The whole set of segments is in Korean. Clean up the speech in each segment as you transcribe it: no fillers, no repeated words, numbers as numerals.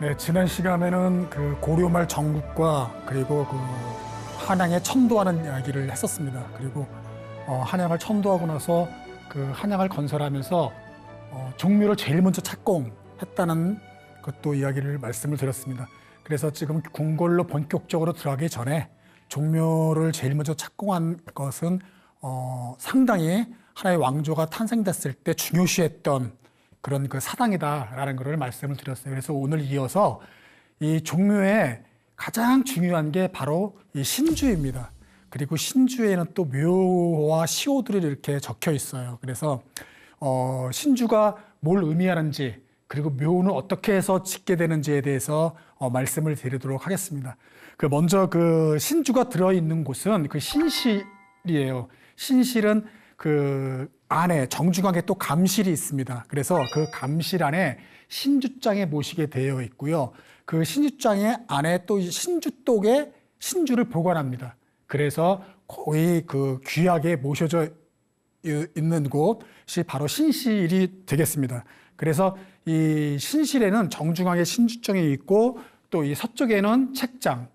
네, 지난 시간에는 그 고려말 정국과 그리고 그 한양에 천도하는 이야기를 했었습니다. 그리고 한양을 천도하고 나서 그 한양을 건설하면서 종묘를 제일 먼저 착공했다는 것도 이야기를 말씀을 드렸습니다. 그래서 지금 궁궐로 본격적으로 들어가기 전에 종묘를 제일 먼저 착공한 것은 상당히 하나의 왕조가 탄생됐을 때 중요시했던 그런 그 사당이다라는 것을 말씀을 드렸어요. 그래서 오늘 이어서 이 종묘의 가장 중요한 게 바로 이 신주입니다. 그리고 신주에는 또 묘와 시호들이 이렇게 적혀 있어요. 그래서 신주가 뭘 의미하는지 그리고 묘는 어떻게 해서 짓게 되는지에 대해서 말씀을 드리도록 하겠습니다. 그 먼저 그 신주가 들어있는 곳은 그 신실이에요. 신실은 그 안에 정중앙에 또 감실이 있습니다. 그래서 그 감실 안에 신주장에 모시게 되어 있고요. 그 신주장의 안에 또 신주독에 신주를 보관합니다. 그래서 거의 그 귀하게 모셔져 있는 곳이 바로 신실이 되겠습니다. 그래서 이 신실에는 정중앙에 신주장이 있고 또 이 서쪽에는 책장,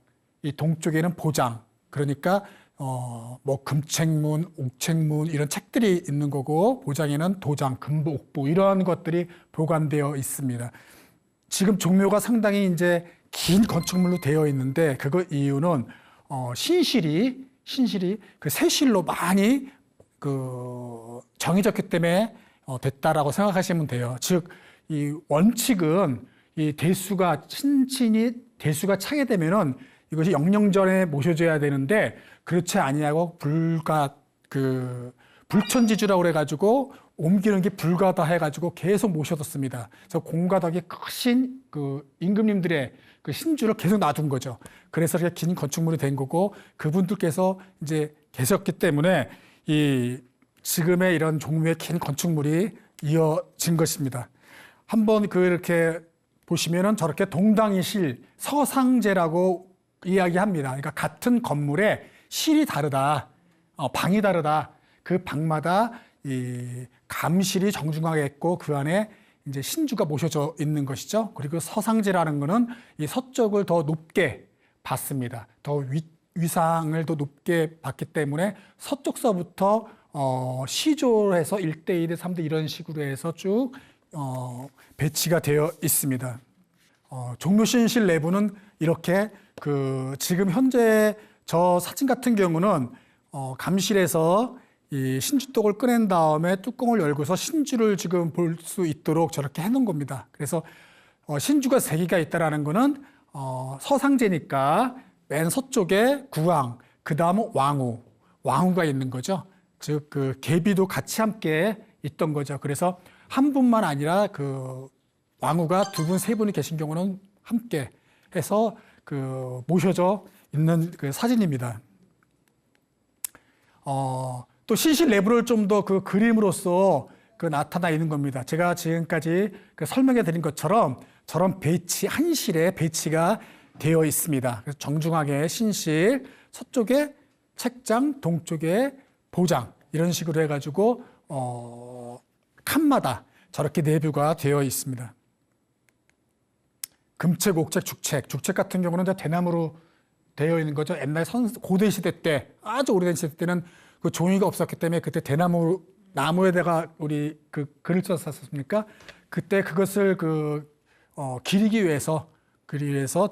이 동쪽에는 보장, 그러니까 뭐 금책문, 옥책문 이런 책들이 있는 거고 보장에는 도장, 금부, 옥부 이러한 것들이 보관되어 있습니다. 지금 종묘가 상당히 이제 긴 건축물로 되어 있는데 그거 이유는 신실이 그 세실로 많이 그 정해졌기 때문에 됐다라고 생각하시면 돼요. 즉 이 원칙은 이 신친이 대수가 차게 되면은 이것이 영영전에 모셔져야 되는데 그렇지 아니하고 불천지주라고 그래가지고 옮기는 게 불가다 해가지고 계속 모셔뒀습니다. 그래서 공과 덕이 크신 그 임금님들의 그 신주를 계속 놔둔 거죠. 그래서 이렇게 긴 건축물이 된 거고 그분들께서 이제 계셨기 때문에 이 지금의 이런 종류의 긴 건축물이 이어진 것입니다. 한번 그렇게 보시면은 저렇게 동당이실 서상제라고 이야기합니다. 그러니까 같은 건물에 실이 다르다, 방이 다르다. 그 방마다 이 감실이 정중하게 있고 그 안에 이제 신주가 모셔져 있는 것이죠. 그리고 서상제라는 것은 이 서쪽을 더 높게 받습니다. 더 위상을 더 높게 받기 때문에 서쪽서부터 시조해서 1대 2대 3대 이런 식으로 해서 쭉 배치가 되어 있습니다. 종묘신실 내부는 이렇게 지금 현재 저 사진 같은 경우는 감실에서 이 신주독을 꺼낸 다음에 뚜껑을 열고서 신주를 지금 볼 수 있도록 저렇게 해놓은 겁니다. 그래서 신주가 3개가 있다라는 거는 서상제니까 맨 서쪽에 구왕, 그 다음은 왕후가 있는 거죠. 즉 그 계비도 같이 함께 있던 거죠. 그래서 한 분만 아니라 그 왕후가 2분, 3분이 계신 경우는 함께 해서 그 모셔져 있는 그 사진입니다. 또 신실 내부를 좀 더 그 그림으로써 그 나타나 있는 겁니다. 제가 지금까지 그 설명해 드린 것처럼 저런 배치, 한실에 배치가 되어 있습니다. 그래서 정중하게 신실, 서쪽에 책장, 동쪽에 보장 이런 식으로 해가지고 칸마다 저렇게 내부가 되어 있습니다. 금책, 옥책, 죽책 같은 경우는 이제 대나무로 되어 있는 거죠. 옛날 고대 시대 때, 아주 오래된 시대 때는 그 종이가 없었기 때문에 그때 나무에다가 우리 그 글을 썼었습니까? 그때 그것을 기리기 위해서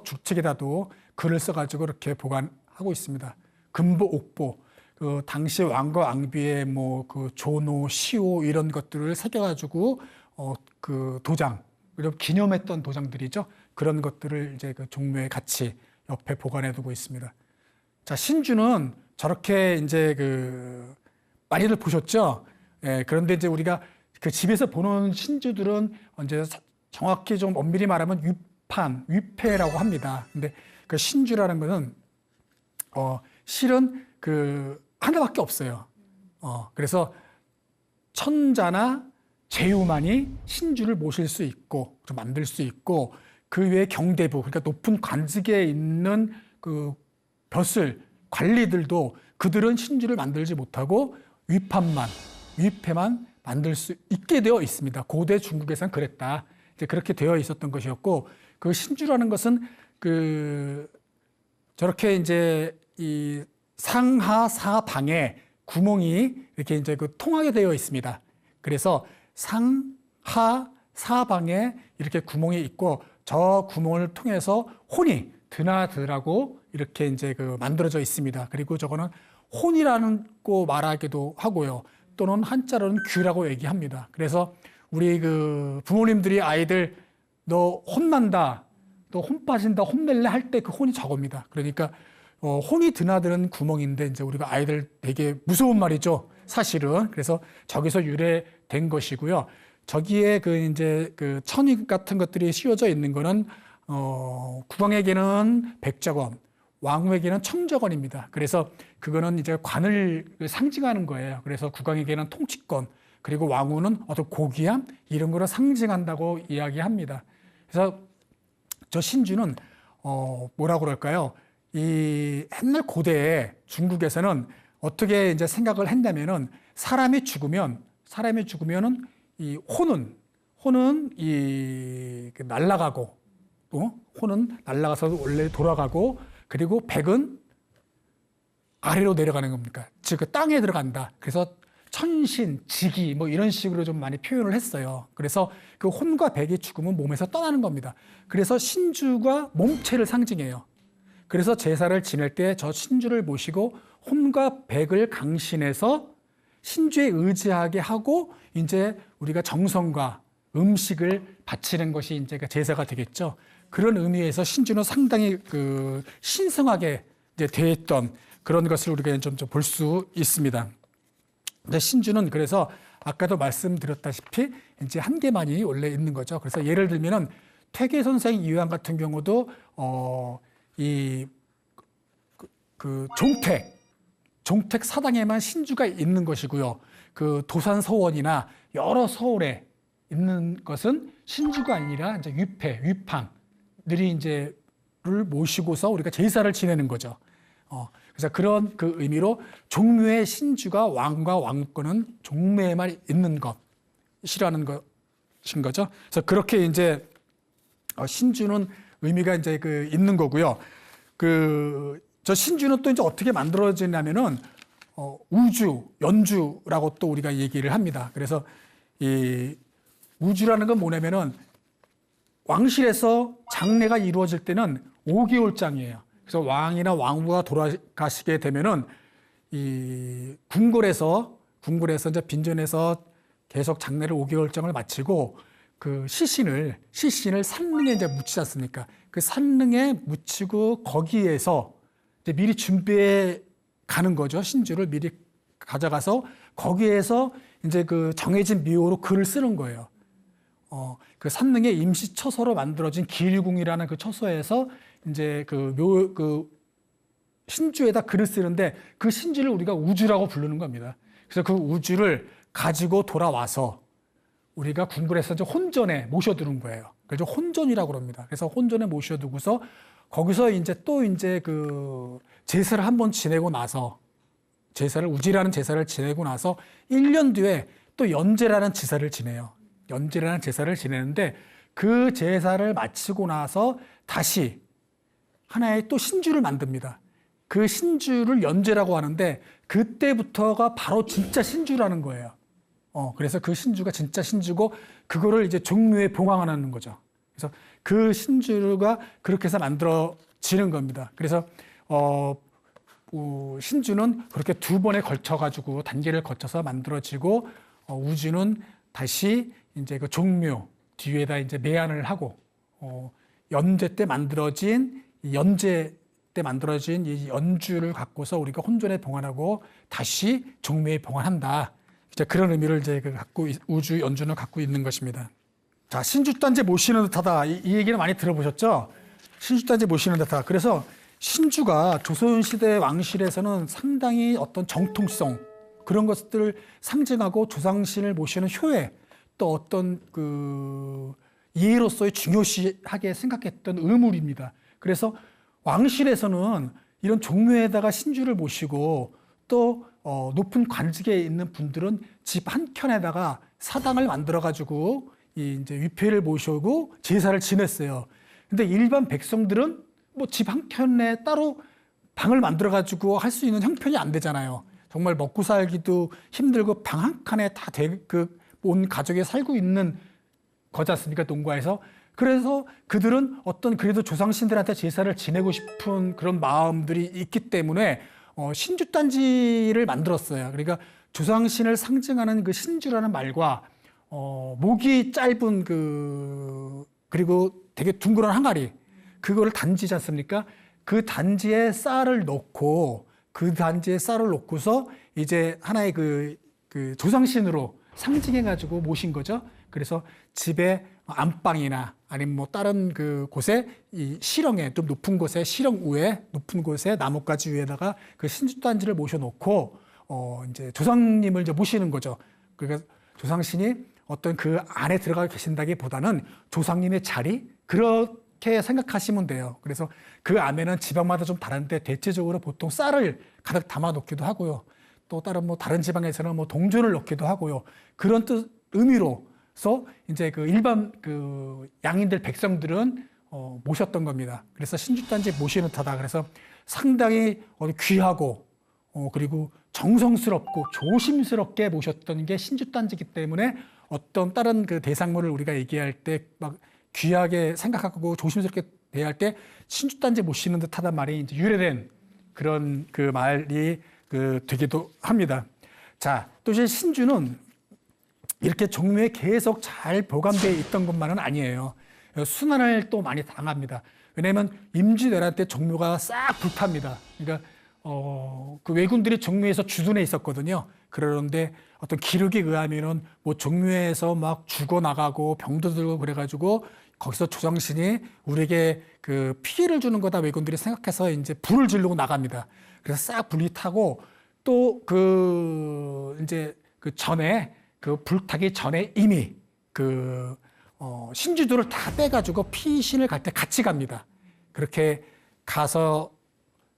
죽책에다도 글을 써가지고 이렇게 보관하고 있습니다. 금보, 옥보, 그 당시 왕과 왕비의 뭐 그 조노, 시호 이런 것들을 새겨가지고 그 도장, 그리고 기념했던 도장들이죠. 그런 것들을 이제 그 종묘에 같이 옆에 보관해두고 있습니다. 자, 신주는 저렇게 이제 많이들 보셨죠? 예, 그런데 이제 우리가 그 집에서 보는 신주들은 이제 정확히 좀 엄밀히 말하면 위패라고 합니다. 근데 그 신주라는 것은 실은 하나밖에 없어요. 그래서 천자나 제후만이 신주를 모실 수 있고 만들 수 있고 그 외에 경대부, 그러니까 높은 관직에 있는 그 벼슬 관리들도 그들은 신주를 만들지 못하고 위패만 만들 수 있게 되어 있습니다. 고대 중국에서는 그랬다. 이제 그렇게 되어 있었던 것이었고 그 신주라는 것은 저렇게 이제 이 상하 사방에 구멍이 이렇게 이제 통하게 되어 있습니다. 그래서 상하 사방에 이렇게 구멍이 있고 저 구멍을 통해서 혼이 드나들라고 이렇게 이제 만들어져 있습니다. 그리고 저거는 혼이라는 거 말하기도 하고요. 또는 한자로는 귀라고 얘기합니다. 그래서 우리 부모님들이 아이들 너 혼난다, 너 혼 빠진다, 혼낼래 할 때 그 혼이 저겁니다. 그러니까 혼이 드나드는 구멍인데 이제 우리가 아이들 되게 무서운 말이죠. 사실은. 그래서 저기서 유래된 것이고요. 저기에 이제 천이 같은 것들이 씌워져 있는 거는 국왕에게는 백자권, 왕후에게는 청저권입니다. 그래서 그거는 이제 관을 상징하는 거예요. 그래서 국왕에게는 통치권, 그리고 왕후는 어떤 고귀함 이런 거를 상징한다고 이야기합니다. 그래서 저 신주는 뭐라고 그럴까요? 이 옛날 고대에 중국에서는 어떻게 이제 생각을 했냐면은 사람이 죽으면은 이 혼은 날아가고 혼은 날아가서 원래 돌아가고 그리고 백은 아래로 내려가는 겁니까? 즉 땅에 들어간다. 그래서 천신, 지기 뭐 이런 식으로 좀 많이 표현을 했어요. 그래서 그 혼과 백이 죽으면 몸에서 떠나는 겁니다. 그래서 신주가 몸체를 상징해요. 그래서 제사를 지낼 때 저 신주를 모시고 혼과 백을 강신해서 신주에 의지하게 하고 이제 우리가 정성과 음식을 바치는 것이 이제 제사가 되겠죠. 그런 의미에서 신주는 상당히 신성하게 이제 대했던 그런 것을 우리가 좀 볼 수 있습니다. 근데 신주는 그래서 아까도 말씀드렸다시피 이제 한 개만이 원래 있는 거죠. 그래서 예를 들면은 퇴계 선생 이황 같은 경우도 종택 사당에만 신주가 있는 것이고요. 그 도산 서원이나 여러 서울에 있는 것은 신주가 아니라 이제 위팡들이 이제를 모시고서 우리가 제사를 지내는 거죠. 그래서 그런 의미로 종묘의 신주가 왕과 왕권은 종묘에만 있는 것이라는 것인 거죠. 그래서 그렇게 이제 신주는 의미가 이제 있는 거고요. 저 신주는 또 이제 어떻게 만들어지냐면은 연주라고 또 우리가 얘기를 합니다. 그래서 이 우주라는 건 뭐냐면은 왕실에서 장례가 이루어질 때는 5개월장이에요. 그래서 왕이나 왕후가 돌아가시게 되면은 이 궁궐에서 이제 빈전에서 계속 장례를 5개월장을 마치고 그 시신을 산릉에 이제 묻히지 않습니까? 그 산릉에 묻히고 거기에서 이제 미리 준비해 가는 거죠. 신주를 미리 가져가서 거기에서 이제 정해진 미호로 글을 쓰는 거예요. 그 산릉의 임시 처소로 만들어진 기일궁이라는 그 처소에서 이제 신주에다 글을 쓰는데 그 신주를 우리가 우주라고 부르는 겁니다. 그래서 그 우주를 가지고 돌아와서 우리가 궁궐에서 이제 혼전에 모셔두는 거예요. 그래서 혼전이라고 그럽니다. 그래서 혼전에 모셔두고서 거기서 이제 또 이제 제사를 한번 지내고 나서 우지라는 제사를 지내고 나서 1년 뒤에 또 연제라는 제사를 지내요. 연제라는 제사를 지내는데 그 제사를 마치고 나서 다시 하나의 또 신주를 만듭니다. 그 신주를 연제라고 하는데 그때부터가 바로 진짜 신주라는 거예요. 그래서 그 신주가 진짜 신주고 그거를 이제 종묘에 봉황하는 거죠. 그래서 그 신주가 그렇게 해서 만들어지는 겁니다. 그래서 신주는 그렇게 두 번에 걸쳐가지고 단계를 거쳐서 만들어지고 우주는 다시 이제 그 종묘 뒤에다 이제 매안을 하고 연제 때 만들어진 이 연주를 갖고서 우리가 혼전에 봉안하고 다시 종묘에 봉안한다. 이제 그런 의미를 이제 우주 연주는 갖고 있는 것입니다. 자, 신주단지 모시는 듯하다. 이 얘기는 많이 들어보셨죠? 신주단지 모시는 듯하다. 그래서 신주가 조선시대 왕실에서는 상당히 어떤 정통성 그런 것들을 상징하고 조상신을 모시는 효에 또 어떤 예로서의 중요시하게 생각했던 의물입니다. 그래서 왕실에서는 이런 종묘에다가 신주를 모시고 또 높은 관직에 있는 분들은 집 한켠에다가 사당을 만들어 가지고 이제 위패를 모시고 제사를 지냈어요. 근데 일반 백성들은 뭐 집 한 켠에 따로 방을 만들어 가지고 할 수 있는 형편이 안 되잖아요. 정말 먹고 살기도 힘들고 방 한 칸에 다 온 가족이 살고 있는 거지 않습니까? 농가에서. 그래서 그들은 어떤 그래도 조상신들한테 제사를 지내고 싶은 그런 마음들이 있기 때문에 신주단지를 만들었어요. 그러니까 조상신을 상징하는 그 신주라는 말과 목이 짧은 그리고 되게 둥그런 항아리, 그거를 단지지 않습니까? 그 단지에 쌀을 넣고 그 단지에 쌀을 놓고서 이제 하나의 그 조상신으로 상징해가지고 모신 거죠. 그래서 집에 안방이나 아니면 뭐 다른 그 곳에 이 시렁에 좀 높은 곳에 시렁 위에 높은 곳에 나뭇가지 위에다가 그 신주단지를 모셔놓고 이제 조상님을 이제 모시는 거죠. 그러니까 조상신이 어떤 그 안에 들어가 계신다기보다는 조상님의 자리 그렇게 생각하시면 돼요. 그래서 그 안에는 지방마다 좀 다른데 대체적으로 보통 쌀을 가득 담아 놓기도 하고요. 또 다른 지방에서는 뭐 동전을 넣기도 하고요. 그런 의미로서 이제 그 일반 그 양인들 백성들은 모셨던 겁니다. 그래서 신주단지 모시는 타다. 그래서 상당히 귀하고 그리고 정성스럽고 조심스럽게 모셨던 게 신주단지이기 때문에 어떤 다른 그 대상물을 우리가 얘기할 때 막 귀하게 생각하고 조심스럽게 대할 때 신주단지 모시는 듯하단 말이 이제 유래된 그런 그 말이 되기도 합니다. 자, 또 이제 신주는 이렇게 종묘에 계속 잘 보관되어 있던 것만은 아니에요. 순환을 또 많이 당합니다. 왜냐하면 임진왜란 때 종묘가 싹 불탑니다. 그러니까 그 왜군들이 종묘에서 주둔해 있었거든요. 그러는데 어떤 기록에 의하면은 뭐 종묘에서 막 죽어 나가고 병도 들고 그래가지고 거기서 조상신이 우리에게 그 피해를 주는 거다 왜군들이 생각해서 이제 불을 지르고 나갑니다. 그래서 싹 불이 타고 또 이제 그 전에 그 불타기 전에 이미 신주들을 다 빼가지고 피신을 갈 때 같이 갑니다. 그렇게 가서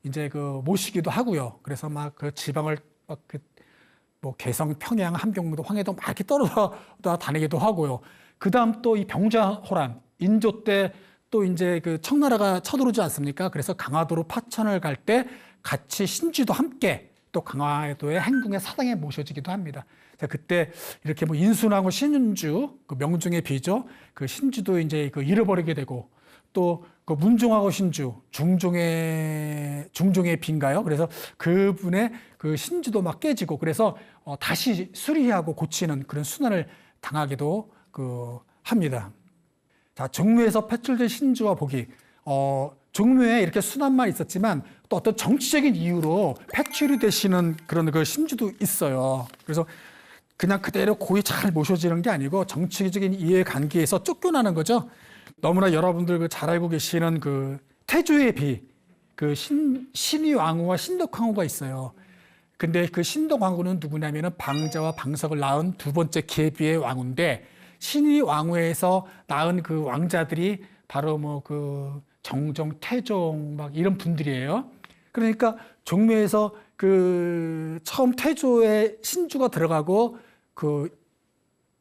이제 모시기도 하고요. 그래서 막 그 지방을 뭐 개성, 평양, 함경도, 황해도 막 이렇게 떨어져 다니기도 하고요. 그 다음 또 이 병자호란, 인조 때 또 이제 그 청나라가 쳐들어오지 않습니까? 그래서 강화도로 파천을 갈 때 같이 신주도 함께 또 강화도의 행궁의 사당에 모셔지기도 합니다. 그때 이렇게 뭐 인순왕후 신주, 그 명중의 비죠. 그 신주도 이제 잃어버리게 되고 또 그 문종하고 신주, 중종의 비인가요? 그래서 그분의 그 신주도 막 깨지고 그래서 다시 수리하고 고치는 그런 순환을 당하기도 합니다. 자, 종묘에서 패출된 신주와 복이 종묘에 이렇게 순환만 있었지만 또 어떤 정치적인 이유로 패출이 되시는 그런 그 신주도 있어요. 그래서 그냥 그대로 고이 잘 모셔지는 게 아니고 정치적인 이해관계에서 쫓겨나는 거죠. 너무나 여러분들 잘 알고 계시는 그 태조의 비, 그 신의왕후와 신덕왕후가 있어요. 근데 그 신덕왕후는 누구냐면은 방자와 방석을 낳은 두 번째 계비의 왕후인데 신의왕후에서 낳은 그 왕자들이 바로 뭐 그 정종, 태종 막 이런 분들이에요. 그러니까 종묘에서 그 처음 태조의 신주가 들어가고 그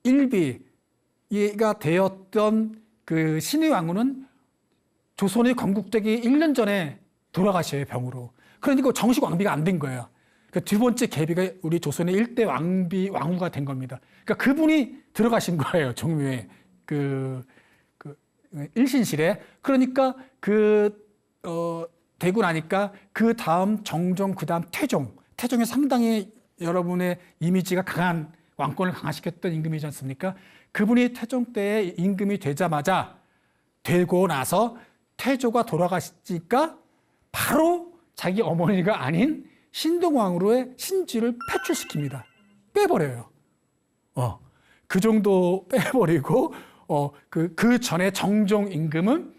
일비가 되었던 그 신의 왕후는 조선이 건국되기 1년 전에 돌아가셔요, 병으로. 그러니까 정식 왕비가 안 된 거예요. 그 두 번째 계비가 우리 조선의 1대 왕후가 된 겁니다. 그러니까 그분이 들어가신 거예요, 종묘에. 일신실에. 그러니까 되고 나니까 그 다음 정종, 그 다음 태종이 상당히 여러분의 이미지가 강한 왕권을 강화시켰던 임금이지 않습니까? 그분이 태종 때에 임금이 되자마자 되고 나서 태조가 돌아가시니까 바로 자기 어머니가 아닌 신동왕후의 신주를 패출시킵니다. 빼버려요. 그 정도 빼버리고 그 전에 정종 임금은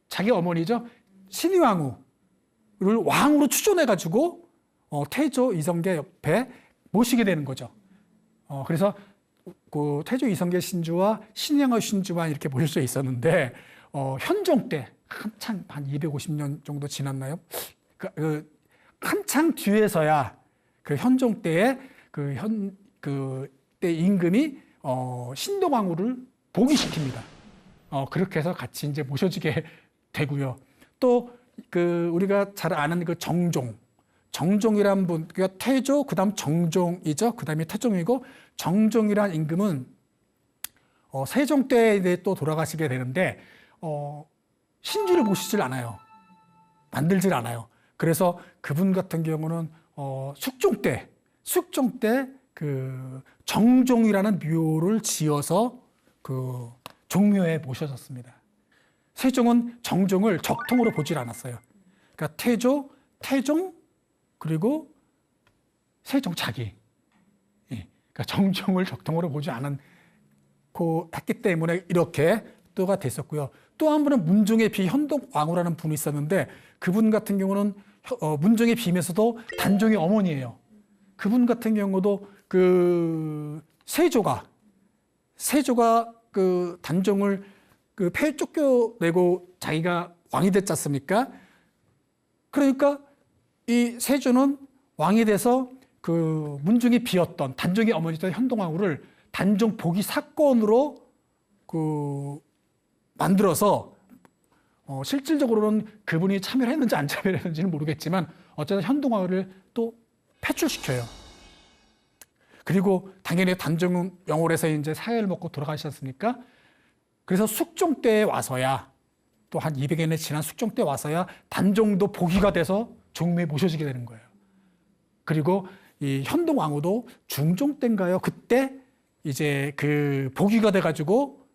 자기 어머니죠. 신의왕후를 왕으로 추존해가지고 태조 이성계 옆에 모시게 되는 거죠. 그래서 그 태조 이성계 신주와 신의왕후 신주만 이렇게 모실 수 있었는데 현종 때 한창 한 250년 정도 지났나요? 한창 뒤에서야 그 현종 때에 그때 임금이 신동왕후를 복위시킵니다. 그렇게 해서 같이 이제 모셔지게 되고요. 또 그 우리가 잘 아는 그 정종이란 분, 그러니까 태조 그다음 정종이죠. 그다음에 태종이고 정종이란 임금은 세종 때에 또 돌아가시게 되는데 신주를 모시질 않아요. 만들질 않아요. 그래서 그분 같은 경우는 숙종 때 그 정종이라는 묘를 지어서 그 종묘에 모셔졌습니다. 세종은 정종을 적통으로 보질 않았어요. 그러니까 태조, 태종, 그리고 세종 자기. 예. 그러니까 정종을 적통으로 보지 않고 했기 때문에 이렇게 또가 됐었고요. 또 한 분은 문종의 비 현동왕후라는 분이 있었는데 그분 같은 경우는 문종의 비면서도 단종의 어머니예요. 그분 같은 경우도 그 세조가 그 단종을 그 폐 쫓겨내고 자기가 왕이 됐지 않습니까? 그러니까 이 세조는 왕이 돼서 그 문종이 비었던 단종의 어머니였던 현동왕후를 단종 복위 사건으로 그 만들어서 실질적으로는 그분이 참여를 했는지 안 참여를 했는지는 모르겠지만 어쨌든 현동왕후를 또 폐출시켜요. 그리고 당연히 단종은 영월에서 이제 사회를 먹고 돌아가시지 않습니까? 그래서 숙종 때에 와서야 또 한 200여 년 지난 숙종 때 와서야 단종도 복위가 돼서 종묘에 모셔지게 되는 거예요. 그리고 이 현동왕후도 중종 때인가요? 그때 이제 그 복위가 돼가지고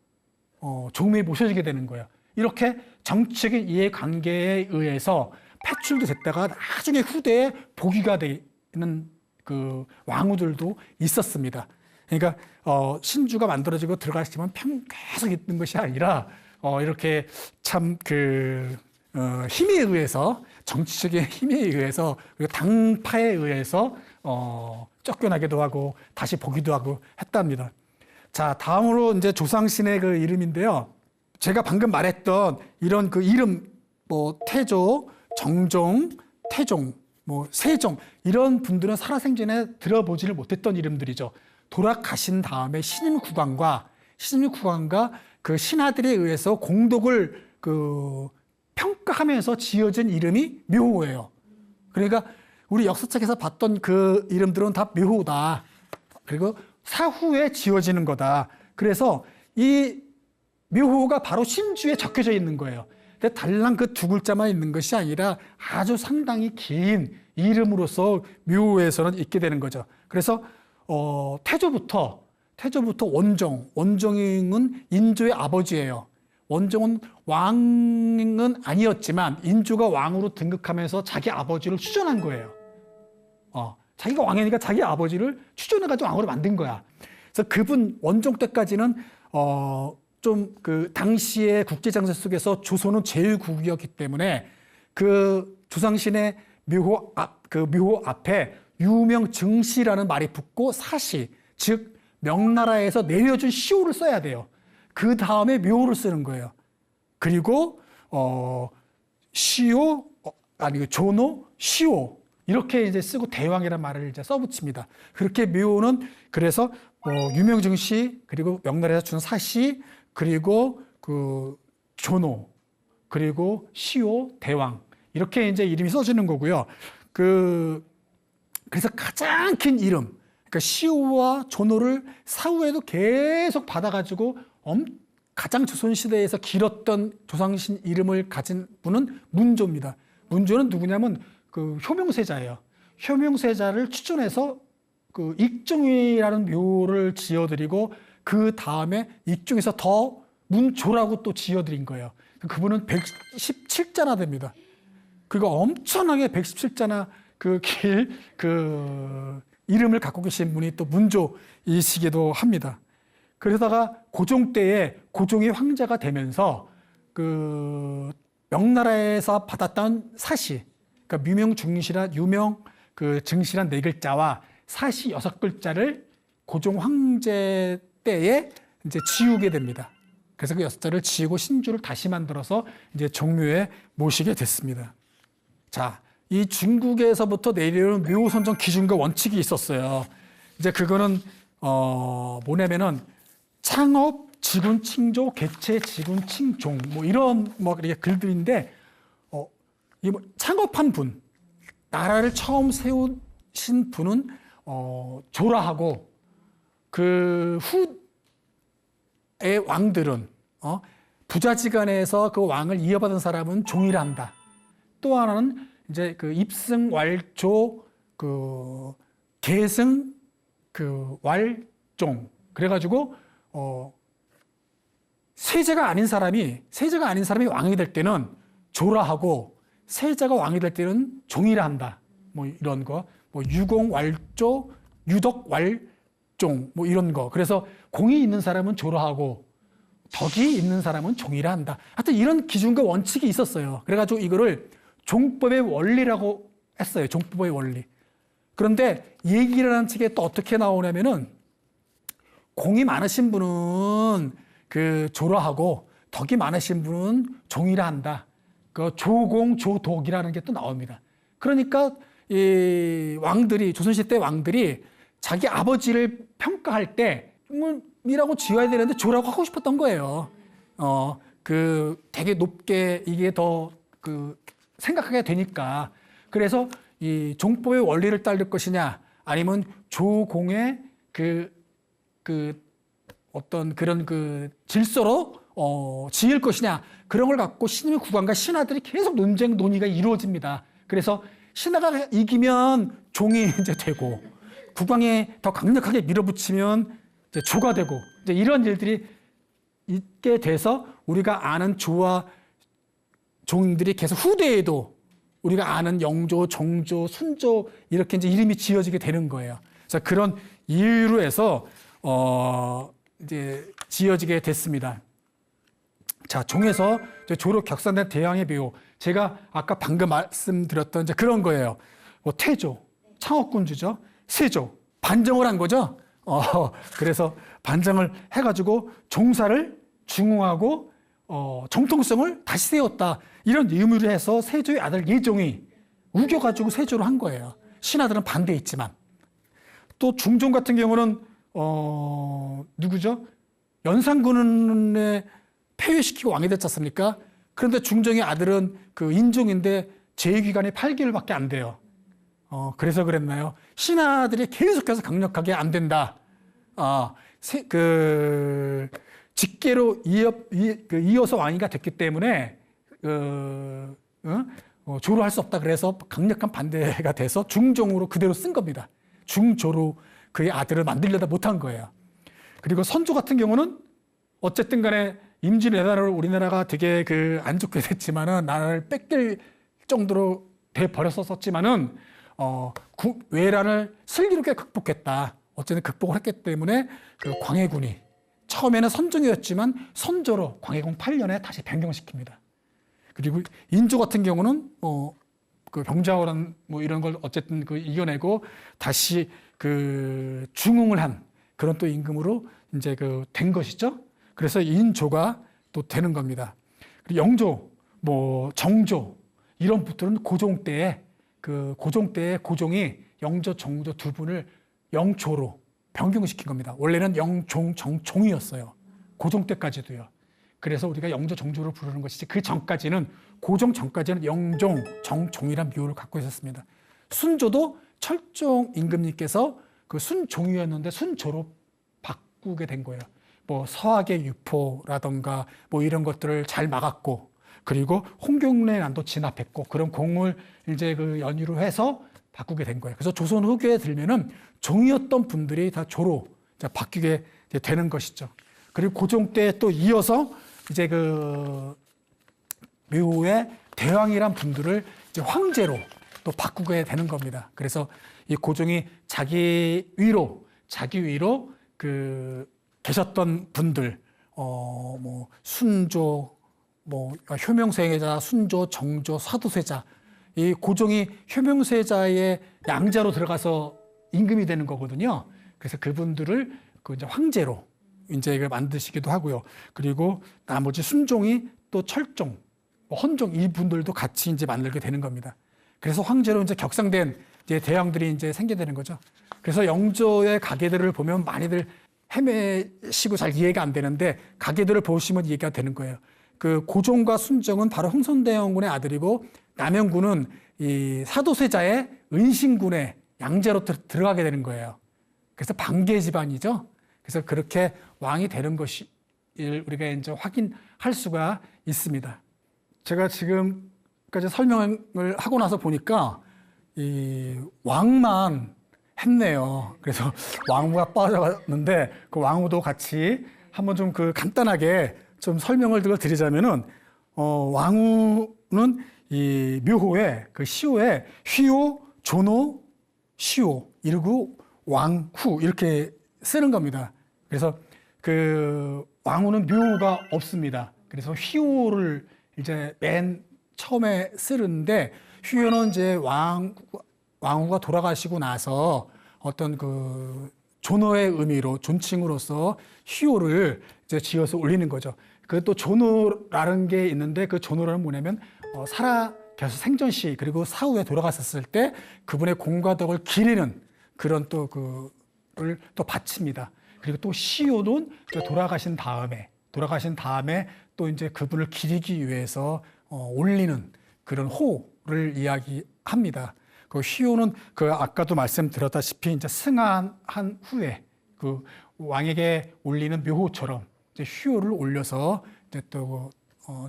종묘에 모셔지게 되는 거예요. 이렇게 정치적인 이해관계에 의해서 폐출도 됐다가 나중에 후대에 복위가 되는 그 왕후들도 있었습니다. 그러니까 신주가 만들어지고 들어가시면 계속 있는 것이 아니라 이렇게 참 그 힘에 의해서 정치적인 힘에 의해서 그리고 당파에 의해서 쫓겨나기도 하고 다시 보기도 하고 했답니다. 자, 다음으로 이제 조상신의 그 이름인데요. 제가 방금 말했던 이런 그 이름 뭐 태조, 정종, 태종, 뭐 세종 이런 분들은 살아생전에 들어보지를 못했던 이름들이죠. 돌아가신 다음에 신임국왕과 그 신하들에 의해서 공덕을 그 평가하면서 지어진 이름이 묘호예요. 그러니까 우리 역사책에서 봤던 그 이름들은 다 묘호다. 그리고 사후에 지어지는 거다. 그래서 이 묘호가 바로 신주에 적혀져 있는 거예요. 근데 달랑 그 두 글자만 있는 것이 아니라 아주 상당히 긴 이름으로서 묘호에서는 있게 되는 거죠. 그래서 태조부터 원종은 인조의 아버지예요. 원종은 왕은 아니었지만 인조가 왕으로 등극하면서 자기 아버지를 추존한 거예요. 자기가 왕이니까 자기 아버지를 추존해가지고 왕으로 만든 거야. 그래서 그분 원종 때까지는 좀 그 당시의 국제 정세 속에서 조선은 제일국이었기 때문에 그 조상신의 묘호 앞에 유명 증시라는 말이 붙고 사시, 즉 명나라에서 내려준 시호를 써야 돼요. 그 다음에 묘호를 쓰는 거예요. 그리고 시호 아니 조노, 시호 이렇게 이제 쓰고 대왕이라는 말을 이제 써붙입니다. 그렇게 묘호는 그래서 유명 증시 그리고 명나라에서 준 사시 그리고 그 조노 그리고 시호, 대왕 이렇게 이제 이름이 써지는 거고요. 그래서 가장 긴 이름, 그러니까 시호와 조노를 사후에도 계속 받아가지고 가장 조선시대에서 길었던 조상신 이름을 가진 분은 문조입니다. 문조는 누구냐면 그 효명세자예요. 효명세자를 추천해서 그 익종이라는 묘를 지어드리고 그 다음에 익종에서 더 문조라고 또 지어드린 거예요. 그분은 117자나 됩니다. 그리고 엄청나게 117자나 그 이름을 갖고 계신 분이 또 문조이시기도 합니다. 그러다가 고종 때에 고종이 황제가 되면서 그 명나라에서 받았던 사시, 그러니까 유명 그 증시란 4글자와 사시 6글자를 고종 황제 때에 이제 지우게 됩니다. 그래서 그 6자를 지우고 신주를 다시 만들어서 이제 종묘에 모시게 됐습니다. 자, 이 중국에서부터 내려오는 묘선정 기준과 원칙이 있었어요. 이제 그거는 뭐냐면은 창업, 지군 칭조, 개체 지군 칭종 뭐 이런 뭐 이렇게 글들인데 이 뭐 창업한 분, 나라를 처음 세우신 분은 조라하고 그 후의 왕들은 부자지간에서 그 왕을 이어받은 사람은 종이라 한다. 또 하나는 이제 그 입승, 왈조, 그 계승, 그 왈종. 그래가지고 세자가 아닌 사람이 왕이 될 때는 조라하고 세자가 왕이 될 때는 종이라 한다. 뭐 이런 거, 뭐 유공, 왈조, 유덕, 왈종, 뭐 이런 거. 그래서 공이 있는 사람은 조라하고 덕이 있는 사람은 종이라 한다. 하여튼 이런 기준과 원칙이 있었어요. 그래가지고 이거를 종법의 원리라고 했어요. 종법의 원리. 그런데 얘기라는 책에 또 어떻게 나오냐면은 공이 많으신 분은 그 조라하고 덕이 많으신 분은 종이라 한다. 그 조공, 조독이라는 게 또 나옵니다. 그러니까 이 왕들이 조선시대 왕들이 자기 아버지를 평가할 때 이라고 지어야 되는데 조라고 하고 싶었던 거예요. 그 되게 높게 이게 더 그 생각하게 되니까. 그래서 이 종법의 원리를 따를 것이냐, 아니면 조공의 그 어떤 그런 그 질서로 지을 것이냐, 그런 걸 갖고 신임의 국왕과 신하들이 계속 논의가 이루어집니다. 그래서 신하가 이기면 종이 이제 되고, 국왕이 더 강력하게 밀어붙이면 이제 조가 되고, 이제 이런 일들이 있게 돼서 우리가 아는 조와 종들이 계속 후대에도 우리가 아는 영조, 정조, 순조 이렇게 이제 이름이 지어지게 되는 거예요. 그래서 그런 이유로 해서 이제 지어지게 됐습니다. 자, 종에서 조로 격상된 대왕의 배우, 제가 아까 방금 말씀드렸던 이제 그런 거예요. 뭐 태조, 창업군주죠. 세조, 반정을 한 거죠. 그래서 반정을 해가지고 종사를 중흥하고 정통성을 다시 세웠다. 이런 의미로 해서 세조의 아들 예종이 우겨가지고 세조를 한 거예요. 신하들은 반대했지만. 또 중종 같은 경우는 누구죠? 연산군에 폐위시키고 왕이 됐지 않습니까? 그런데 중종의 아들은 그 인종인데 재위기간이 8개월밖에 안 돼요. 그래서 그랬나요? 신하들이 계속해서 강력하게 안 된다. 직계로 이어서 왕위가 됐기 때문에 조로 할 수 없다. 그래서 강력한 반대가 돼서 중종으로 그대로 쓴 겁니다. 중조로 그의 아들을 만들려다 못한 거예요. 그리고 선조 같은 경우는 어쨌든 간에 임진왜란으로 우리나라가 되게 안 좋게 됐지만은 나라를 뺏길 정도로 돼 버렸었지만은 외란을 슬기롭게 극복했다. 어쨌든 극복을 했기 때문에 그 광해군이 처음에는 선종이었지만 선조로 광해군 8년에 다시 변경시킵니다. 그리고 인조 같은 경우는 그 병자호란 뭐 이런 걸 어쨌든 이겨내고 다시 중흥을 한 그런 또 임금으로 이제 된 것이죠. 그래서 인조가 또 되는 겁니다. 그리고 영조, 뭐 정조 이런 분들은 고종 때에 고종이 영조, 정조 두 분을 영조로 변경시킨 겁니다. 원래는 영종, 정종이었어요. 고종 때까지도요. 그래서 우리가 영조, 정조를 부르는 것이지 그 전까지는 고종 전까지는 영종, 정종이란 묘를 갖고 있었습니다. 순조도 철종 임금님께서 순종이었는데 순조로 바꾸게 된 거예요. 뭐 서학의 유포라던가 뭐 이런 것들을 잘 막았고, 그리고 홍경래난도 진압했고, 그런 공을 이제 연유로 해서 바꾸게 된 거예요. 그래서 조선 후기에 들면은 종이었던 분들이 다 조로 바뀌게 되는 것이죠. 그리고 고종 때 또 이어서 이제 묘의 대왕이란 분들을 이제 황제로 또 바꾸게 되는 겁니다. 그래서 이 고종이 자기 위로 계셨던 분들, 뭐 순조, 뭐 효명세자, 순조, 정조, 사도세자, 이 고종이 효명세자의 양자로 들어가서 임금이 되는 거거든요. 그래서 그분들을 이제 황제로 이제 이걸 만드시기도 하고요. 그리고 나머지 순종이 또 철종, 헌종 이분들도 같이 이제 만들게 되는 겁니다. 그래서 황제로 이제 격상된 이제 대왕들이 이제 생겨되는 거죠. 그래서 영조의 가계들을 보면 많이들 헤매시고 잘 이해가 안 되는데 가계도를 보시면 이해가 되는 거예요. 그 고종과 순정은 바로 흥선대원군의 아들이고 남영군은 이 사도세자의 은신군의 양자로 들어가게 되는 거예요. 그래서 반계 집안이죠. 그래서 그렇게 왕이 되는 것이 우리가 이제 확인할 수가 있습니다. 제가 지금까지 설명을 하고 나서 보니까 이 왕만 했네요. 그래서 왕후가 빠져갔는데 그 왕후도 같이 한번 좀 그 간단하게 좀 설명을 드리자면은 왕후는 이 묘호에 그 시호에 휘호, 조노, 시호 이러고 왕후 이렇게 쓰는 겁니다. 그래서 그 왕후는 묘호가 없습니다. 그래서 휘호를 이제 맨 처음에 쓰는데 휘호는 이제 왕후가 돌아가시고 나서 어떤 그 존어의 의미로 존칭으로서 휘호를 이제 지어서 올리는 거죠. 그 또 존어라는 게 있는데 그 존어는 뭐냐면 살아계속 생전 시 그리고 사후에 돌아갔었을 때 그분의 공과 덕을 기리는 그런 또 그를 또 바칩니다. 그리고 또 시호는 돌아가신 다음에 또 이제 그분을 기리기 위해서 올리는 그런 호를 이야기합니다. 그 휘호는 그 아까도 말씀드렸다시피 이제 승한한 후에 그 왕에게 올리는 묘호처럼 이제 휘호를 올려서 이제 또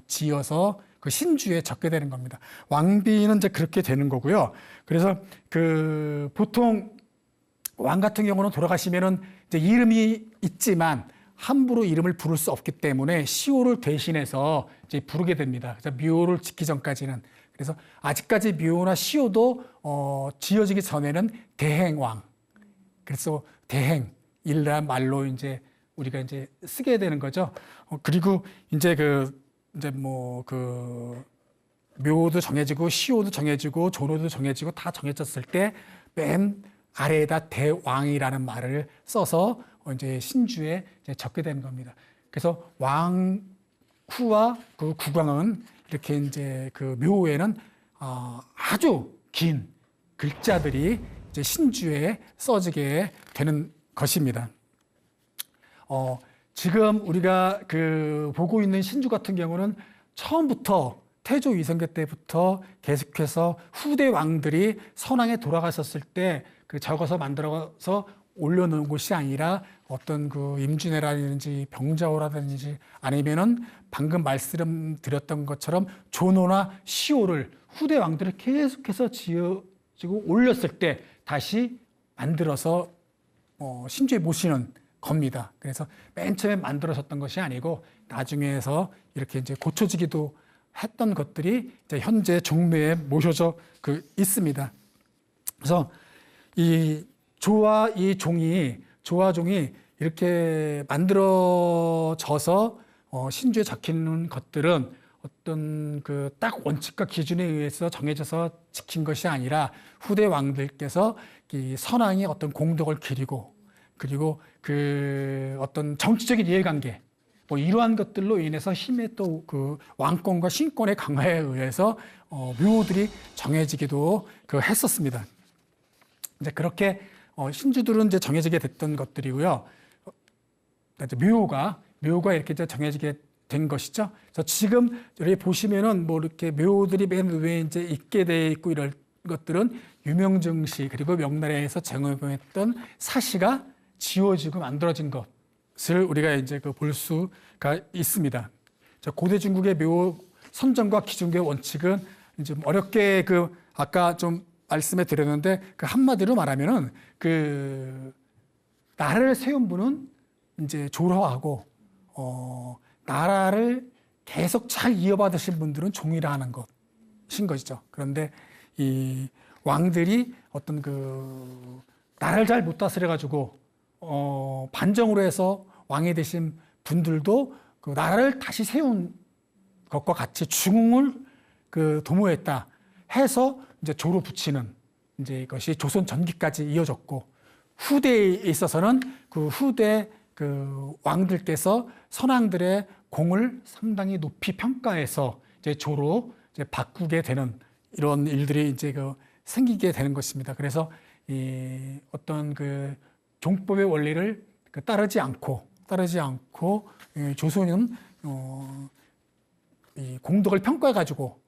지어서 그 신주에 적게 되는 겁니다. 왕비는 이제 그렇게 되는 거고요. 그래서 그 보통 왕 같은 경우는 돌아가시면은 이제 이름이 있지만 함부로 이름을 부를 수 없기 때문에 시호를 대신해서 이제 부르게 됩니다. 그래서 묘를 짓기 전까지는. 그래서 아직까지 묘나 시호도 지어지기 전에는 대행왕. 그래서 대행이란 말로 이제 우리가 이제 쓰게 되는 거죠. 그리고 이제 묘도 정해지고 시호도 정해지고 조로도 정해지고 다 정해졌을 때 맨 아래에다 대왕이라는 말을 써서 이제 신주에 이제 적게 되는 겁니다. 그래서 왕후와 그 국왕은 이렇게 이제 그 묘에는 아주 긴 글자들이 이제 신주에 써지게 되는 것입니다. 지금 우리가 그 보고 있는 신주 같은 경우는 처음부터 태조 이성계 때부터 계속해서 후대 왕들이 선왕에 돌아갔었을 때 그 적어서 만들어서 올려놓은 것이 아니라 어떤 그 임진왜란이라든지 병자호라든지 아니면은 방금 말씀드렸던 것처럼 조노나 시호를 후대 왕들을 계속해서 지어지고 올렸을 때 다시 만들어서 신주에 모시는 겁니다. 그래서 맨 처음에 만들어졌던 것이 아니고 나중에서 이렇게 이제 고쳐지기도 했던 것들이 이제 현재 종묘에 모셔져 있습니다. 그래서 이 조와 종이 이렇게 만들어져서 신주에 적히는 것들은 어떤 그 딱 원칙과 기준에 의해서 정해져서 지킨 것이 아니라 후대 왕들께서 이 선왕의 어떤 공덕을 기리고 그리고 그 어떤 정치적인 이해관계 뭐 이러한 것들로 인해서 힘의 또 그 왕권과 신권의 강화에 의해서 묘들이 정해지기도 했었습니다. 이제 그렇게 신주들은 이제 정해지게 됐던 것들이고요. 이제 묘가 이렇게 이제 정해지게 된 것이죠. 그래서 지금 여기 보시면은 뭐 이렇게 묘들이 맨 위에 이제 있게 돼 있고 이런 것들은 유명정시 그리고 명나라에서 쟁업했던 사시가 지워지고 만들어진 것을 우리가 이제 볼 수가 있습니다. 고대 중국의 묘 선정과 기준의 원칙은 이제 어렵게 아까 좀 말씀해 드렸는데 한마디로 말하면은 나라를 세운 분은 이제 조로하고 나라를 계속 잘 이어받으신 분들은 종이라 하는 것인 것이죠. 그런데 이 왕들이 어떤 나라를 잘 못 다스려 가지고 반정으로 해서 왕이 되신 분들도 나라를 다시 세운 것과 같이 중흥을 도모했다 해서 이제 조로 붙이는 이제 이것이 조선 전기까지 이어졌고 후대에 있어서는 후대 왕들께서 선왕들의 공을 상당히 높이 평가해서 이제 조로 이제 바꾸게 되는 이런 일들이 이제 생기게 되는 것입니다. 그래서 이 어떤 종법의 원리를 따르지 않고 조선은 이 공덕을 평가해 가지고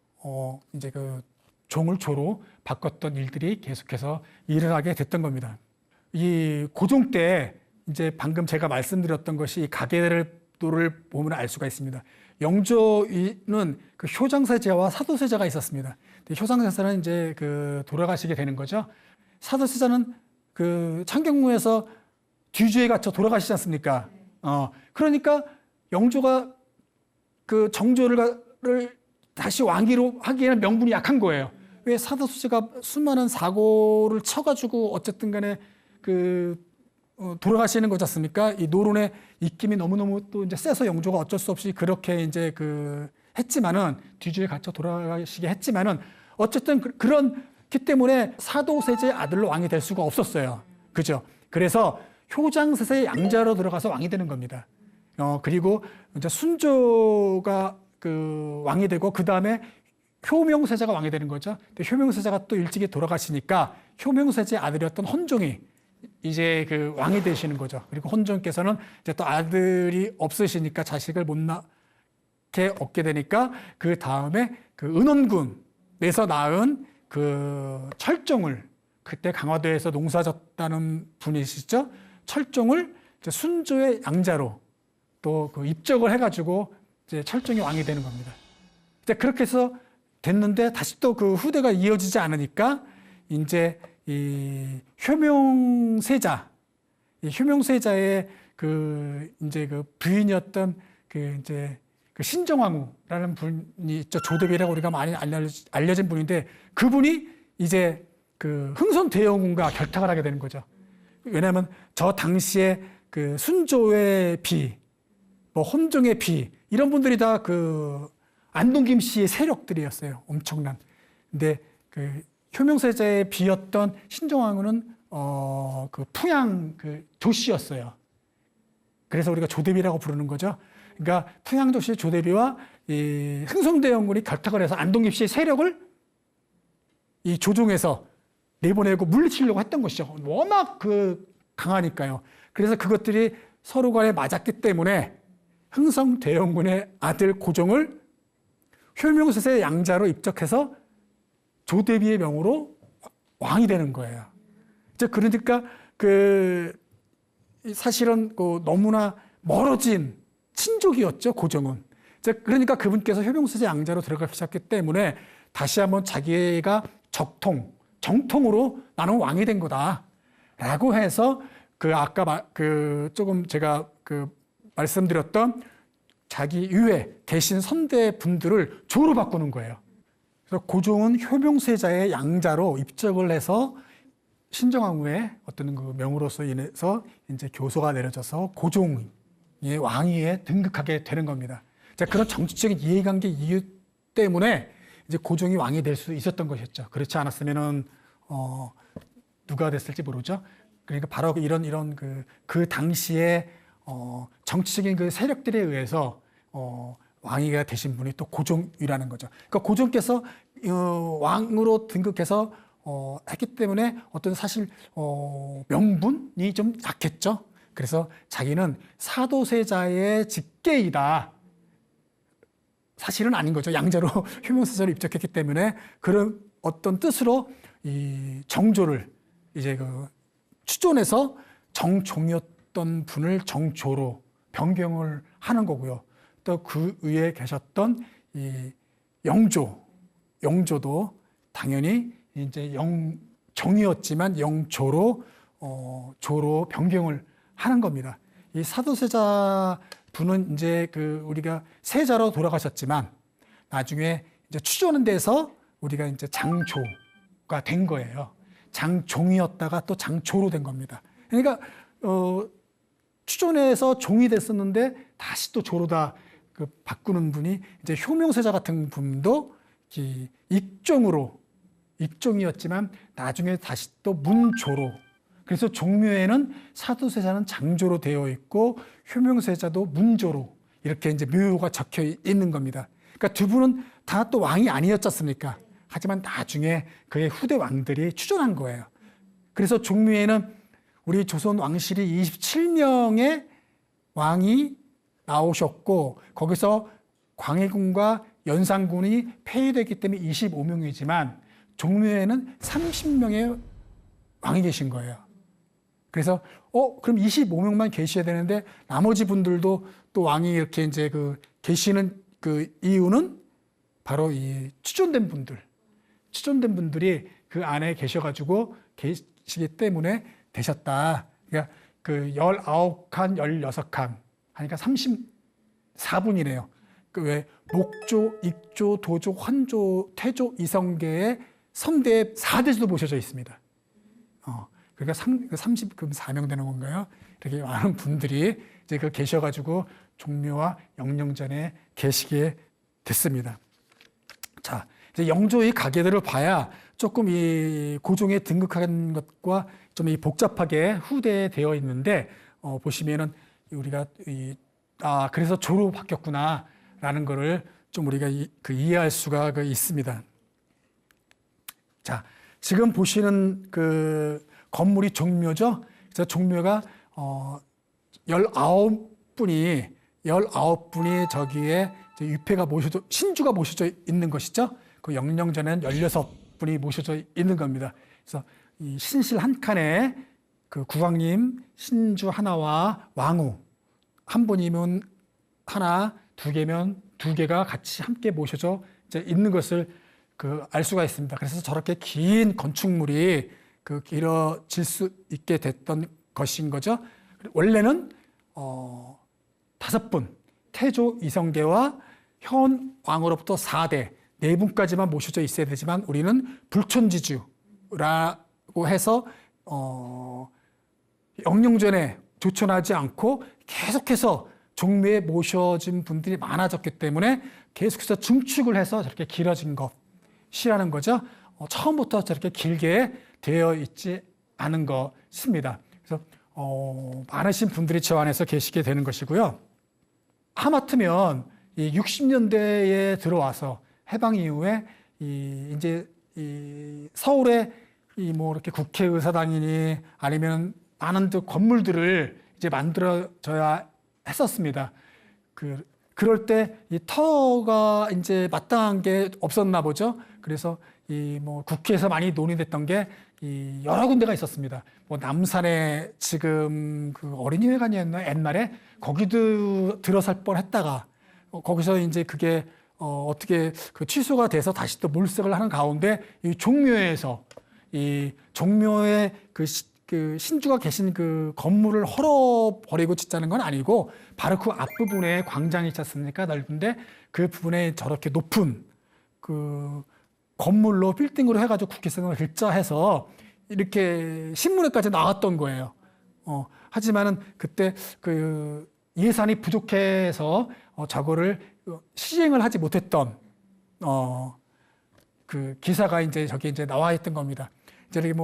이제 그 종을 조로 바꿨던 일들이 계속해서 일어나게 됐던 겁니다. 이 고종 때 이제 방금 제가 말씀드렸던 것이 가계도를 보면 알 수가 있습니다. 영조는 그 효장세자와 사도세자가 있었습니다. 효장세자는 이제 그 돌아가시게 되는 거죠. 사도세자는 그 창경궁에서 뒤주에 갇혀 돌아가시지 않습니까? 그러니까 영조가 그 정조를 다시 왕위로 하기에는 명분이 약한 거예요. 왜 사도세자가 수많은 사고를 쳐가지고 어쨌든 간에 돌아가시는 거지 않습니까? 이 노론의 입김이 너무너무 또 이제 세서 영조가 어쩔 수 없이 그렇게 이제 했지만은 뒤주에 갇혀 돌아가시게 했지만은 어쨌든 그렇기 때문에 사도세자의 아들로 왕이 될 수가 없었어요. 그죠? 그래서 효장세자의 양자로 들어가서 왕이 되는 겁니다. 그리고 이제 순조가 왕이 되고 그 다음에 효명세자가 왕이 되는 거죠. 근데 효명세자가 또 일찍이 돌아가시니까 효명세자의 아들이었던 헌종이 이제 왕이 되시는 거죠. 그리고 헌종께서는 이제 또 아들이 없으시니까 자식을 못 낳게 얻게 되니까 그 다음에 은원군에서 낳은 철종을 그때 강화도에서 농사졌다는 분이시죠. 철종을 이제 순조의 양자로 또 입적을 해가지고 이제 철종이 왕이 되는 겁니다. 이제 그렇게 해서 됐는데 다시 또 후대가 이어지지 않으니까 이제 이 효명세자의 이제 부인이었던 이제 신정왕후라는 분이 있죠. 조대비라고 우리가 많이 알려진 분인데 그분이 이제 흥선대원군과 결탁을 하게 되는 거죠. 왜냐하면 저 당시에 순조의 비, 헌종의 비 이런 분들이 다 안동김 씨의 세력들이었어요. 엄청난. 근데 효명세자의 비였던 신정왕후는 풍양 조씨였어요. 그래서 우리가 조대비라고 부르는 거죠. 그러니까 풍양 조씨 조대비와 이 흥선대원군이 결탁을 해서 안동김 씨의 세력을 이 조종에서 내보내고 물리치려고 했던 것이죠. 워낙 강하니까요. 그래서 그것들이 서로 간에 맞았기 때문에 흥선대원군의 아들 고종을 효명세자의 양자로 입적해서 조대비의 명으로 왕이 되는 거예요. 이제 그러니까 사실은 너무나 멀어진 친족이었죠, 고종은. 이제 그러니까 그분께서 효명세자 양자로 들어가셨기 때문에 다시 한번 자기가 정통으로 나는 왕이 된 거다라고 해서 아까 조금 제가 말씀드렸던 자기 이후에 계신 선대 분들을 조로 바꾸는 거예요. 그래서 고종은 효명세자의 양자로 입적을 해서 신정왕후의 어떤 명으로서 인해서 이제 교서가 내려져서 고종의 왕위에 등극하게 되는 겁니다. 자, 그런 정치적인 이해관계 이유 때문에 이제 고종이 왕이 될 수 있었던 것이었죠. 그렇지 않았으면은 누가 됐을지 모르죠. 그러니까 바로 이런 그 당시에 정치적인 세력들에 의해서 왕위가 되신 분이 또 고종이라는 거죠. 그러니까 고종께서 왕으로 등극해서 했기 때문에 어떤 사실 명분이 좀 약했죠. 그래서 자기는 사도세자의 직계이다. 사실은 아닌 거죠. 양자로 효명세자로 입적했기 때문에 그런 어떤 뜻으로 이 정조를 이제 추존해서 정종이었던 분을 정조로 변경을 하는 거고요. 또 그 위에 계셨던 이 영조도 당연히 이제 영종이었지만 영조로 조로 변경을 하는 겁니다. 이 사도세자 분은 이제 우리가 세자로 돌아가셨지만 나중에 이제 추존은 돼서 우리가 이제 장조가 된 거예요. 장종이었다가 또 장조로 된 겁니다. 그러니까 추존해서 종이 됐었는데 다시 또 조로 다 바꾸는 분이 이제 효명세자 같은 분도 입종이었지만 나중에 다시 또 문조로. 그래서 종묘에는 사도세자는 장조로 되어 있고 효명세자도 문조로 이렇게 이제 묘가 적혀 있는 겁니다. 그러니까 두 분은 다 또 왕이 아니었지 않습니까? 하지만 나중에 그의 후대 왕들이 추존한 거예요. 그래서 종묘에는 우리 조선 왕실이 27명의 왕이 나오셨고 거기서 광해군과 연산군이 폐위됐기 때문에 25명이지만 종묘에는 30명의 왕이 계신 거예요. 그래서 그럼 25명만 계셔야 되는데 나머지 분들도 또 왕이 이렇게 이제 계시는 그 이유는 바로 이 추존된 분들이 그 안에 계셔가지고 계시기 때문에 되셨다. 그러니까 그 19칸, 16칸 하니까 34분이네요. 그 왜 목조, 익조, 도조, 환조, 태조, 이성계의 성대에 4대주도 모셔져 있습니다. 그러니까 34명 되는 건가요? 이렇게 많은 분들이 이제 계셔가지고 종묘와 영령전에 계시게 됐습니다. 자, 이제 영조의 가계들을 봐야 조금 이 고종에 등극한 것과 좀 이 복잡하게 후대되어 있는데 보시면은 우리가 그래서 조로 바뀌었구나라는 거를 좀 우리가 이해할 수가 있습니다. 자, 지금 보시는 그 건물이 종묘죠. 그래서 종묘가 19분이 저기에 유폐가 신주가 모셔져 있는 것이죠. 그 영령전에는 16분이 모셔져 있는 겁니다. 그래서 이 신실 한 칸에 그 국왕님 신주 하나와 왕후 한 분이면 하나, 두 개면 두 개가 같이 함께 모셔져 있는 것을 알 수가 있습니다. 그래서 저렇게 긴 건축물이 길어질 수 있게 됐던 것인 거죠. 원래는 5분, 태조 이성계와 현 왕으로부터 4대, 4분까지만 모셔져 있어야 되지만 우리는 불촌지주라고 해서 영령전에 조천하지 않고 계속해서 종묘에 모셔진 분들이 많아졌기 때문에 계속해서 증축을 해서 저렇게 길어진 것이라는 거죠. 처음부터 저렇게 길게 되어 있지 않은 것입니다. 그래서 많으신 분들이 저 안에서 계시게 되는 것이고요. 하마터면 이 60년대에 들어와서 해방 이후에 이제 서울에 이렇게 국회의사당이니 아니면 많은 건물들을 이제 만들어져야 했었습니다. 그럴 때 이 터가 이제 마땅한 게 없었나 보죠. 그래서 국회에서 많이 논의됐던 게 여러 군데가 있었습니다. 남산에 지금 그 어린이회관이었나 옛날에 거기도 들어설 뻔했다가 거기서 이제 그게 어떻게 취소가 돼서 다시 또 몰색을 하는 가운데 이 종묘에서 이 종묘에 그 신주가 계신 그 건물을 헐어버리고 짓자는 건 아니고 바로 그 앞부분에 광장이 있지 않습니까? 넓은데 그 부분에 저렇게 높은 그 건물로 빌딩으로 해가지고 국회의사당을 글자해서 이렇게 신문에까지 나왔던 거예요. 하지만은 그때 그 예산이 부족해서 저거를 시행을 하지 못했던 그 기사가 이제 저기 이제 나와 있던 겁니다. 이제 이렇게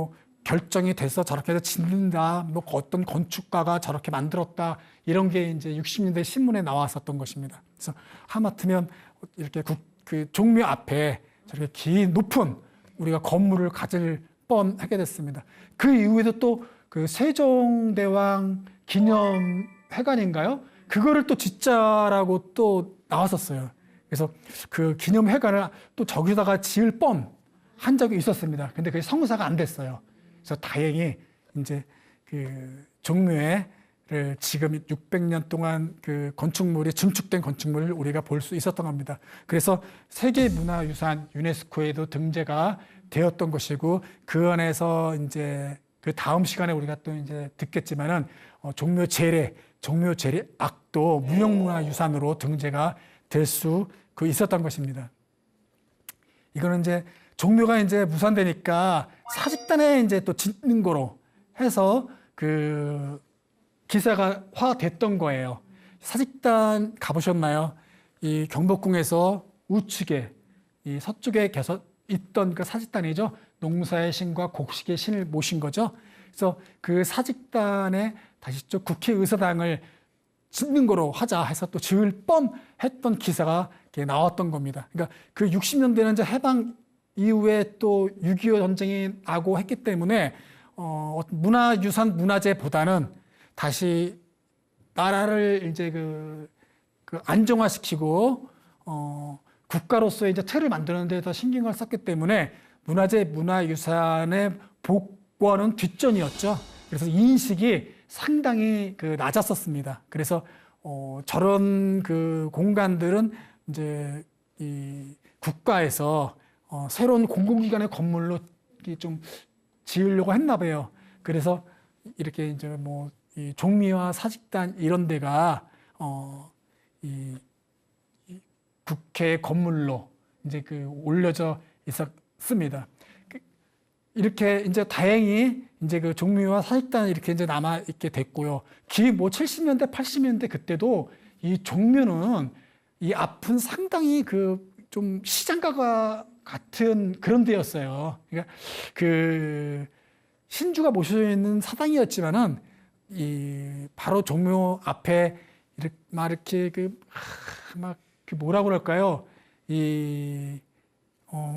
결정이 돼서 저렇게 해서 짓는다, 어떤 건축가가 저렇게 만들었다, 이런 게 이제 60년대 신문에 나왔었던 것입니다. 그래서 하마터면 이렇게 그 종묘 앞에 저렇게 긴 높은 우리가 건물을 가질 뻔하게 됐습니다. 그 이후에도 또 그 세종대왕 기념회관인가요? 그거를 또 짓자라고 또 나왔었어요. 그래서 그 기념회관을 또 저기다가 지을 뻔한 적이 있었습니다. 근데 그게 성사가 안 됐어요. 그래서 다행히 이제 그 종묘를 지금 600년 동안 그 건축물이 증축된 건축물을 우리가 볼 수 있었던 겁니다. 그래서 세계문화유산 유네스코에도 등재가 되었던 것이고 그 안에서 이제 그 다음 시간에 우리가 또 이제 듣겠지만은 종묘 재래악도 무형문화유산으로 등재가 될 수 있었던 것입니다. 이거는 이제 종묘가 이제 무산되니까 사직단에 이제 또 짓는 거로 해서 그 기사가 화됐던 거예요. 사직단 가보셨나요? 이 경복궁에서 우측에 이 서쪽에 계속 있던 그 사직단이죠. 농사의 신과 곡식의 신을 모신 거죠. 그래서 그 사직단에 다시 또 국회의사당을 짓는 거로 하자 해서 또 지을 뻔했던 기사가 나왔던 겁니다. 그러니까 그 60년대는 이제 해방 이후에 또 6.25 전쟁이 나고 했기 때문에 문화유산 문화재보다는 다시 나라를 이제 그 안정화시키고 국가로서의 이제 틀을 만드는 데 더 신경을 썼기 때문에 문화재 문화유산의 복원은 뒷전이었죠. 그래서 인식이 상당히 낮았었습니다. 그래서 저런 그 공간들은 이제 이 국가에서 새로운 공공기관의 건물로 좀 지으려고 했나 봐요. 그래서 이렇게 이제 뭐 이 종미와 사직단 이런 데가 이 국회 건물로 이제 올려져 있었습니다. 이렇게 이제 다행히 이제 그 종묘와 사직단 이렇게 이제 남아 있게 됐고요. 뭐 70년대, 80년대 그때도 이 종묘는 이 앞은 상당히 좀 시장가가 같은 그런 데였어요. 그러니까 신주가 모셔져 있는 사당이었지만은 바로 종묘 앞에 이렇게 뭐라 그럴까요?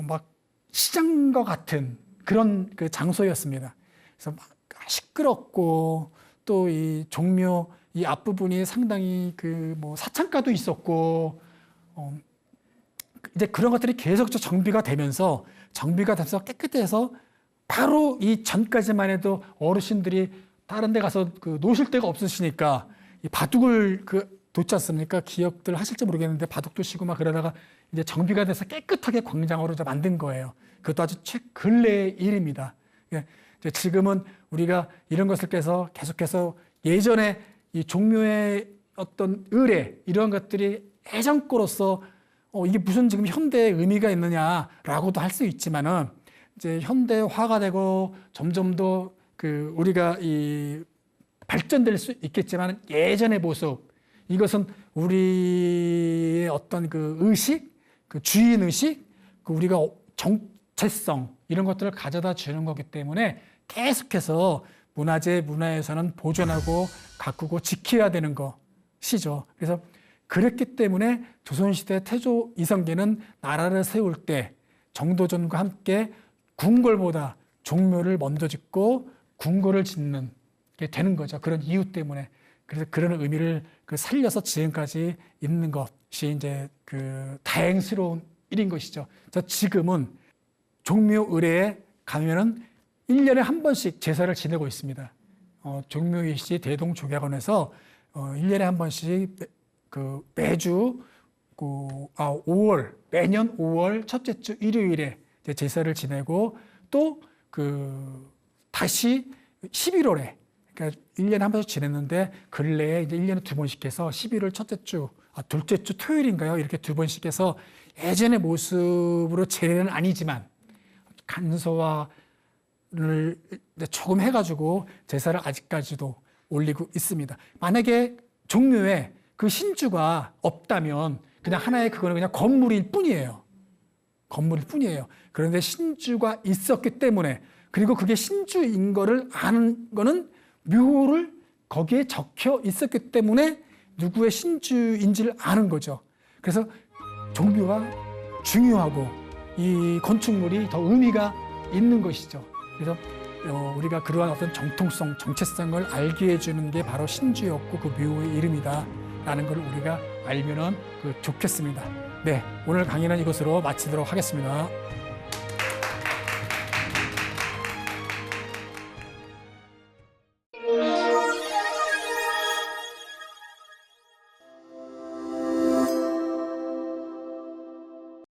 막 시장과 같은 그런 장소였습니다. 그래서 막 시끄럽고 또 이 종묘 이 앞부분이 상당히 뭐 사창가도 있었고 이제 그런 것들이 계속 정비가 돼서 깨끗해서 바로 이 전까지만 해도 어르신들이 다른 데 가서 놓으실 데가 없으시니까 이 바둑을 놓지 않습니까? 기억들 하실지 모르겠는데 바둑도 치고 막 그러다가 이제 정비가 돼서 깨끗하게 광장으로 만든 거예요. 그것도 아주 최근래의 일입니다. 이제 지금은 우리가 이런 것을 깨서 계속해서 예전에 이 종묘의 어떤 의례 이런 것들이 애정거로서 이게 무슨 지금 현대의 의미가 있느냐라고도 할 수 있지만은 이제 현대화가 되고 점점 더 우리가 발전될 수 있겠지만 예전의 모습 이것은 우리의 어떤 의식, 주인 의식, 우리가 정체성 이런 것들을 가져다 주는 거기 때문에 계속해서 문화재 문화유산은 보존하고 가꾸고 지켜야 되는 것이죠. 그래서 그랬기 때문에 조선시대 태조 이성계는 나라를 세울 때 정도전과 함께 궁궐보다 종묘를 먼저 짓고 궁궐을 짓는 게 되는 거죠. 그런 이유 때문에. 그래서 그런 의미를 살려서 지금까지 있는 것이 이제 다행스러운 일인 것이죠. 지금은 종묘 의례에 가면은 1년에 한 번씩 제사를 지내고 있습니다. 종묘일시 대동족약원에서 1년에 한 번씩 매주 5월 매년 5월 첫째 주 일요일에 제사를 지내고 또 다시 11월에 그러니까 1년에 한 번씩 지냈는데 근래에 이제 1년에 두 번씩 해서 11월 첫째 주, 둘째 주 토요일인가요? 이렇게 두 번씩 해서 예전의 모습으로 제례는 아니지만 간소화를 조금 해가지고 제사를 아직까지도 올리고 있습니다. 만약에 종묘에 신주가 없다면 그냥 하나의 그거는 그냥 건물일 뿐이에요. 건물일 뿐이에요. 그런데 신주가 있었기 때문에 그리고 그게 신주인 거를 아는 거는 묘를 거기에 적혀 있었기 때문에 누구의 신주인지를 아는 거죠. 그래서 종묘가 중요하고 이 건축물이 더 의미가 있는 것이죠. 그래서 우리가 그러한 어떤 정통성, 정체성을 알게 해주는 게 바로 신주였고 그 묘의 이름이다 라는 걸 우리가 알면은 좋겠습니다. 네, 오늘 강의는 이것으로 마치도록 하겠습니다.